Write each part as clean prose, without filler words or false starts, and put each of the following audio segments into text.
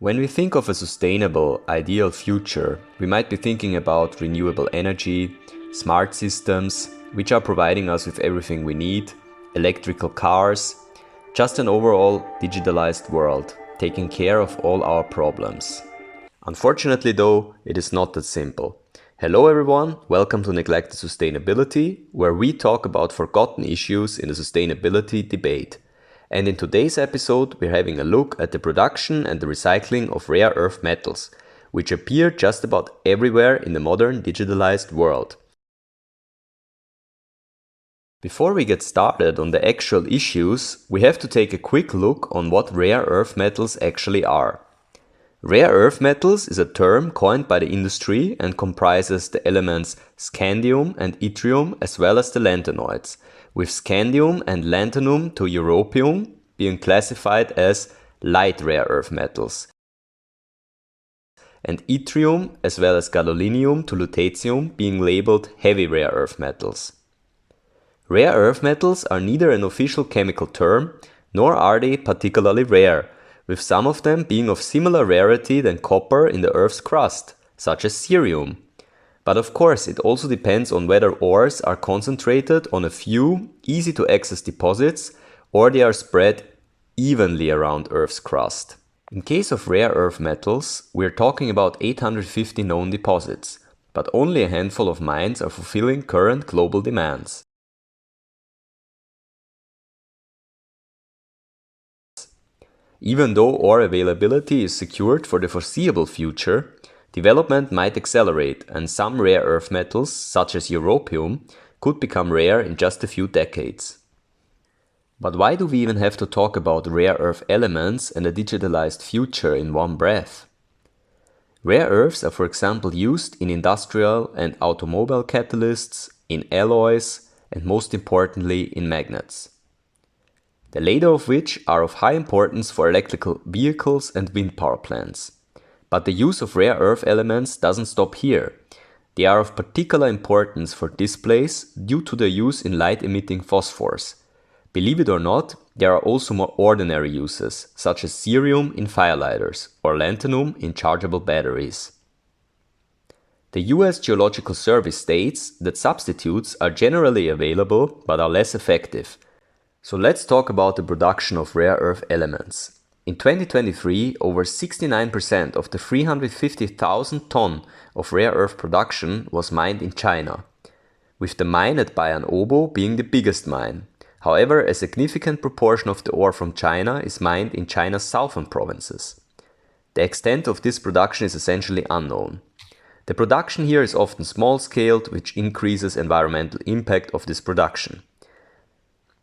When we think of a sustainable, ideal future, we might be thinking about renewable energy, smart systems, which are providing us with everything we need, electrical cars, just an overall digitalized world, taking care of all our problems. Unfortunately though, it is not that simple. Hello everyone, welcome to Neglected Sustainability, where we talk about forgotten issues in the sustainability debate. And in today's episode, we're having a look at the production and the recycling of rare earth metals, which appear just about everywhere in the modern digitalized world. Before we get started on the actual issues, we have to take a quick look on what rare earth metals actually are. Rare earth metals is a term coined by the industry and comprises the elements scandium and yttrium as well as the lanthanoids, with scandium and lanthanum to europium being classified as light rare earth metals, and yttrium as well as gadolinium to lutetium being labeled heavy rare earth metals. Rare earth metals are neither an official chemical term, nor are they particularly rare, with some of them being of similar rarity than copper in the Earth's crust, such as cerium. But of course, it also depends on whether ores are concentrated on a few easy-to-access deposits or they are spread evenly around Earth's crust. In case of rare earth metals, we're talking about 850 known deposits, but only a handful of mines are fulfilling current global demands. Even though ore availability is secured for the foreseeable future, development might accelerate and some rare earth metals, such as europium, could become rare in just a few decades. But why do we even have to talk about rare earth elements and a digitalized future in one breath? Rare earths are for example used in industrial and automobile catalysts, in alloys, and most importantly in magnets. The latter of which are of high importance for electrical vehicles and wind power plants. But the use of rare earth elements doesn't stop here. They are of particular importance for displays due to their use in light-emitting phosphors. Believe it or not, there are also more ordinary uses, such as cerium in firelighters or lanthanum in chargeable batteries. The US Geological Survey states that substitutes are generally available but are less effective. So let's talk about the production of rare earth elements. In 2023, over 69% of the 350,000 ton of rare earth production was mined in China, with the mine at Bayan Obo being the biggest mine. However, a significant proportion of the ore from China is mined in China's southern provinces. The extent of this production is essentially unknown. The production here is often small-scaled, which increases environmental impact of this production.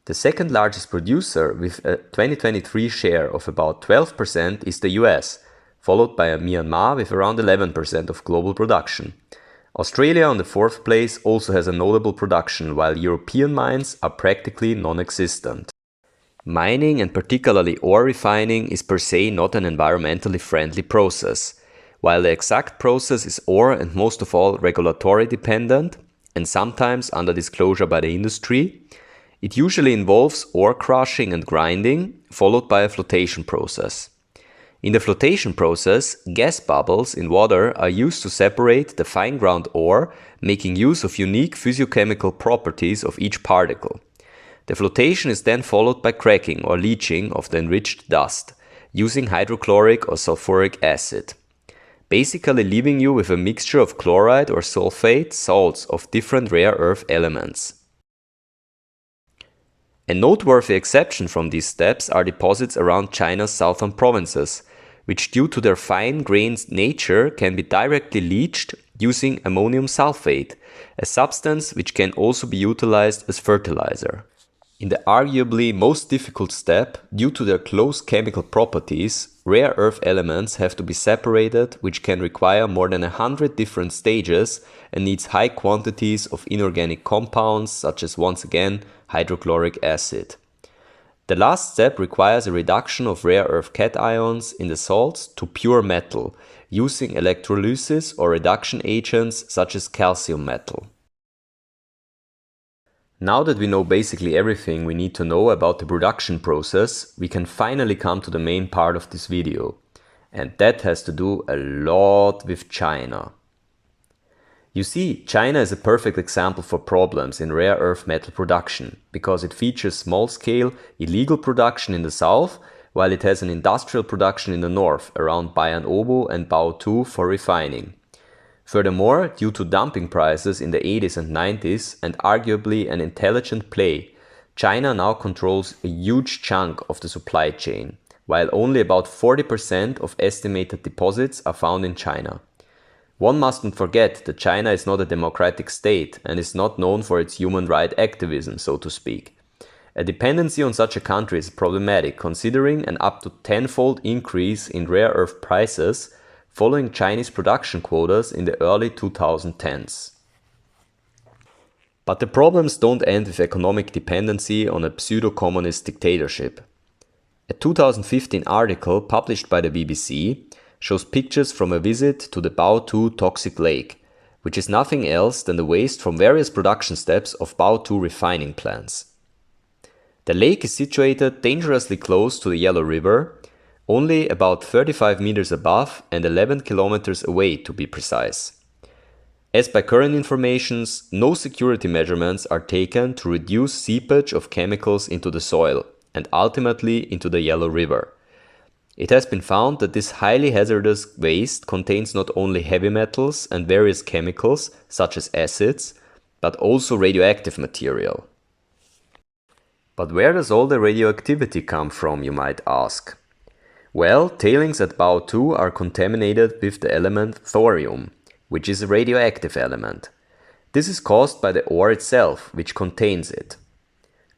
The second largest producer with a 2023 share of about 12% is the US, followed by Myanmar with around 11% of global production. Australia on the fourth place also has a notable production, while European mines are practically non-existent. Mining and particularly ore refining is per se not an environmentally friendly process. While the exact process is ore and most of all regulatory dependent, and sometimes under disclosure by the industry, it usually involves ore crushing and grinding, followed by a flotation process. In the flotation process, gas bubbles in water are used to separate the fine-ground ore, making use of unique physiochemical properties of each particle. The flotation is then followed by cracking or leaching of the enriched dust, using hydrochloric or sulfuric acid, basically leaving you with a mixture of chloride or sulfate salts of different rare earth elements. A noteworthy exception from these steps are deposits around China's southern provinces, which due to their fine-grained nature can be directly leached using ammonium sulfate, a substance which can also be utilized as fertilizer. In the arguably most difficult step, due to their close chemical properties, rare earth elements have to be separated, which can require more than 100 different stages and needs high quantities of inorganic compounds such as, once again, hydrochloric acid. The last step requires a reduction of rare earth cations in the salts to pure metal, using electrolysis or reduction agents such as calcium metal. Now that we know basically everything we need to know about the production process, we can finally come to the main part of this video. And that has to do a lot with China. You see, China is a perfect example for problems in rare earth metal production, because it features small-scale, illegal production in the south, while it has an industrial production in the north, around Bayern-Obo and Baotou for refining. Furthermore, due to dumping prices in the 80s and 90s, and arguably an intelligent play, China now controls a huge chunk of the supply chain, while only about 40% of estimated deposits are found in China. One mustn't forget that China is not a democratic state and is not known for its human rights activism, so to speak. A dependency on such a country is problematic, considering an up to tenfold increase in rare earth prices following Chinese production quotas in the early 2010s. But the problems don't end with economic dependency on a pseudo-communist dictatorship. A 2015 article published by the BBC shows pictures from a visit to the Baotou toxic lake, which is nothing else than the waste from various production steps of Baotou refining plants. The lake is situated dangerously close to the Yellow River, only about 35 meters above and 11 kilometers away to be precise. As by current informations, no security measurements are taken to reduce seepage of chemicals into the soil and ultimately into the Yellow River. It has been found that this highly hazardous waste contains not only heavy metals and various chemicals, such as acids, but also radioactive material. But where does all the radioactivity come from, you might ask? Well, tailings at Baotou are contaminated with the element thorium, which is a radioactive element. This is caused by the ore itself, which contains it.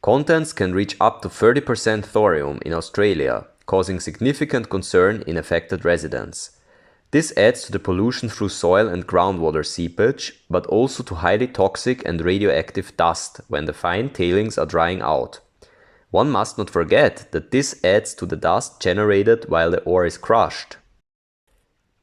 Contents can reach up to 30% thorium in Australia, causing significant concern in affected residents. This adds to the pollution through soil and groundwater seepage, but also to highly toxic and radioactive dust when the fine tailings are drying out. One must not forget that this adds to the dust generated while the ore is crushed.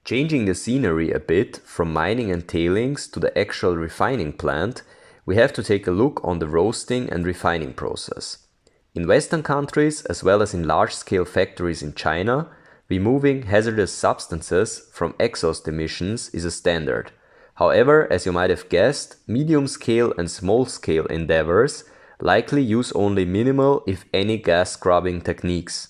Changing the scenery a bit from mining and tailings to the actual refining plant, we have to take a look on the roasting and refining process. In Western countries, as well as in large-scale factories in China, removing hazardous substances from exhaust emissions is a standard. However, as you might have guessed, medium-scale and small-scale endeavors likely use only minimal, if any, gas scrubbing techniques.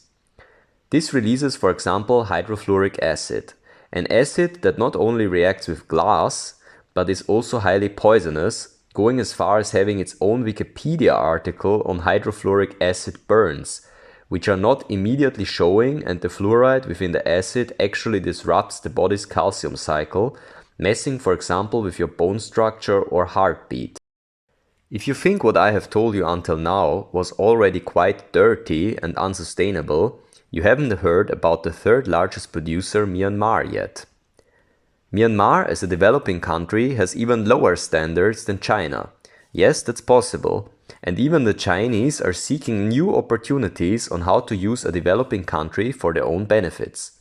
This releases, for example, hydrofluoric acid, an acid that not only reacts with glass, but is also highly poisonous, going as far as having its own Wikipedia article on hydrofluoric acid burns, which are not immediately showing, and the fluoride within the acid actually disrupts the body's calcium cycle, messing, for example, with your bone structure or heartbeat. If you think what I have told you until now was already quite dirty and unsustainable, you haven't heard about the third largest producer, Myanmar, yet. Myanmar, as a developing country, has even lower standards than China. Yes, that's possible. And even the Chinese are seeking new opportunities on how to use a developing country for their own benefits.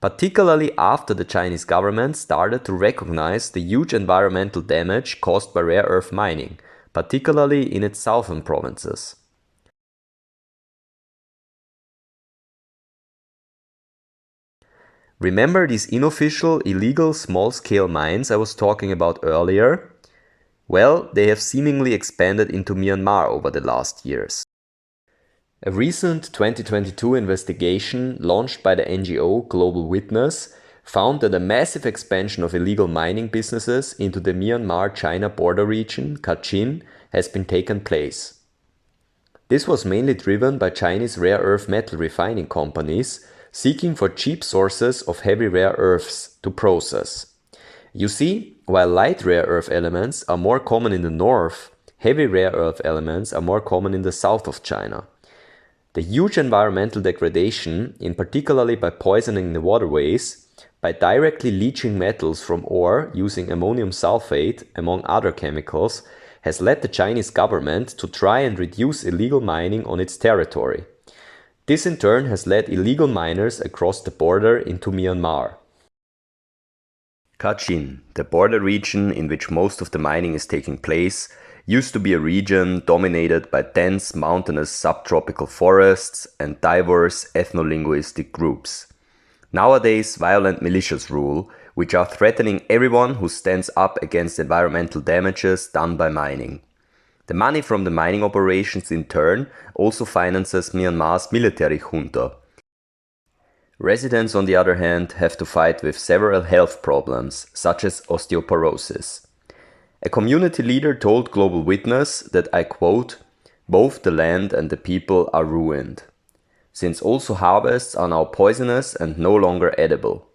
Particularly after the Chinese government started to recognize the huge environmental damage caused by rare earth mining, particularly in its southern provinces. Remember these unofficial, illegal, small-scale mines I was talking about earlier? Well, they have seemingly expanded into Myanmar over the last years. A recent 2022 investigation launched by the NGO Global Witness found that a massive expansion of illegal mining businesses into the Myanmar-China border region, Kachin, has been taken place. This was mainly driven by Chinese rare earth metal refining companies seeking for cheap sources of heavy rare earths to process. You see, while light rare earth elements are more common in the north, heavy rare earth elements are more common in the south of China. The huge environmental degradation, in particularly by poisoning the waterways, by directly leaching metals from ore using ammonium sulfate, among other chemicals, has led the Chinese government to try and reduce illegal mining on its territory. This in turn has led illegal miners across the border into Myanmar. Kachin, the border region in which most of the mining is taking place, used to be a region dominated by dense mountainous subtropical forests and diverse ethno-linguistic groups. Nowadays, violent militias rule, which are threatening everyone who stands up against environmental damages done by mining. The money from the mining operations in turn also finances Myanmar's military junta. Residents, on the other hand, have to fight with several health problems, such as osteoporosis. A community leader told Global Witness that, I quote, "Both the land and the people are ruined, since also harvests are now poisonous and no longer edible."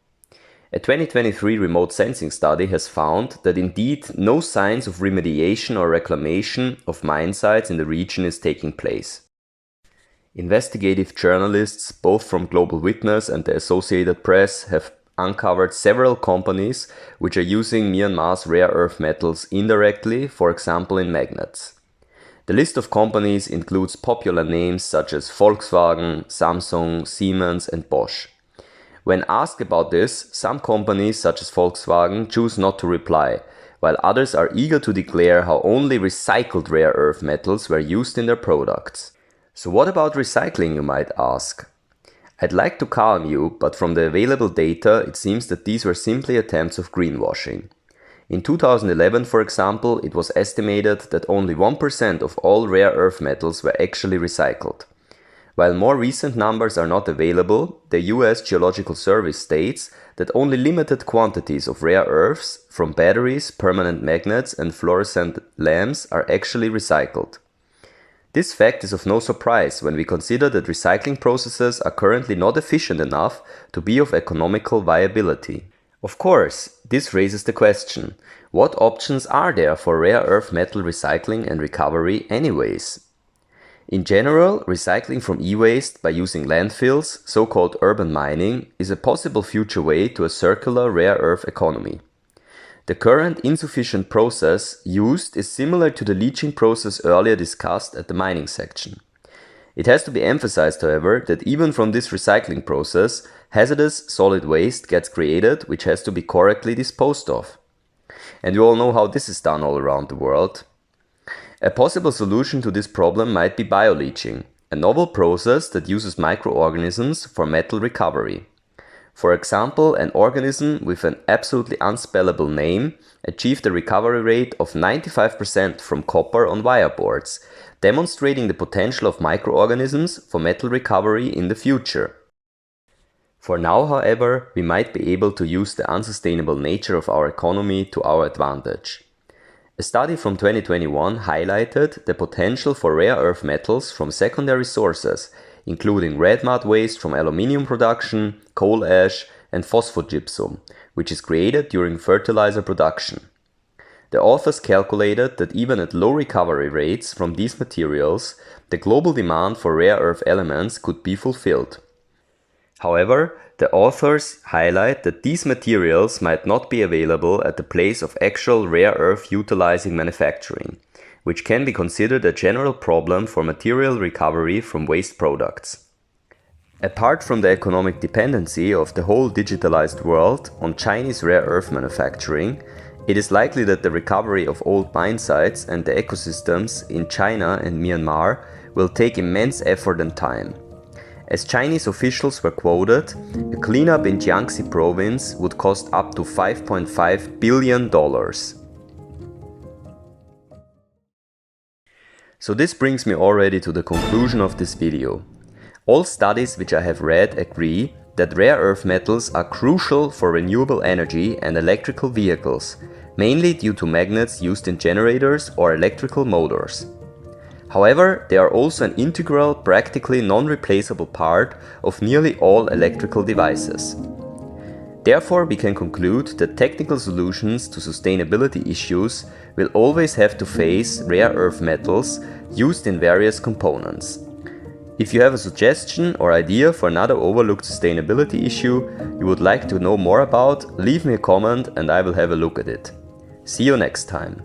A 2023 remote sensing study has found that indeed no signs of remediation or reclamation of mine sites in the region is taking place. Investigative journalists, both from Global Witness and the Associated Press, have uncovered several companies which are using Myanmar's rare earth metals indirectly, for example in magnets. The list of companies includes popular names such as Volkswagen, Samsung, Siemens and Bosch. When asked about this, some companies such as Volkswagen choose not to reply, while others are eager to declare how only recycled rare earth metals were used in their products. So what about recycling, you might ask? I'd like to calm you, but from the available data it seems that these were simply attempts of greenwashing. In 2011, for example, it was estimated that only 1% of all rare earth metals were actually recycled. While more recent numbers are not available, the US Geological Survey states that only limited quantities of rare earths from batteries, permanent magnets and fluorescent lamps are actually recycled. This fact is of no surprise when we consider that recycling processes are currently not efficient enough to be of economical viability. Of course, this raises the question, what options are there for rare earth metal recycling and recovery anyways? In general, recycling from e-waste by using landfills, so-called urban mining, is a possible future way to a circular rare earth economy. The current insufficient process used is similar to the leaching process earlier discussed at the mining section. It has to be emphasized, however, that even from this recycling process, hazardous solid waste gets created which has to be correctly disposed of. And you all know how this is done all around the world. A possible solution to this problem might be bioleaching, a novel process that uses microorganisms for metal recovery. For example, an organism with an absolutely unspellable name achieved a recovery rate of 95% from copper on wire boards, demonstrating the potential of microorganisms for metal recovery in the future. For now, however, we might be able to use the unsustainable nature of our economy to our advantage. A study from 2021 highlighted the potential for rare earth metals from secondary sources, including red mud waste from aluminium production, coal ash and phosphogypsum, which is created during fertilizer production. The authors calculated that even at low recovery rates from these materials, the global demand for rare earth elements could be fulfilled. However, the authors highlight that these materials might not be available at the place of actual rare earth utilizing manufacturing, which can be considered a general problem for material recovery from waste products. Apart from the economic dependency of the whole digitalized world on Chinese rare earth manufacturing, it is likely that the recovery of old mine sites and the ecosystems in China and Myanmar will take immense effort and time. As Chinese officials were quoted, a cleanup in Jiangxi province would cost up to $5.5 billion. So this brings me already to the conclusion of this video. All studies which I have read agree that rare earth metals are crucial for renewable energy and electrical vehicles, mainly due to magnets used in generators or electrical motors. However, they are also an integral, practically non-replaceable part of nearly all electrical devices. Therefore, we can conclude that technical solutions to sustainability issues will always have to face rare earth metals used in various components. If you have a suggestion or idea for another overlooked sustainability issue you would like to know more about, leave me a comment and I will have a look at it. See you next time.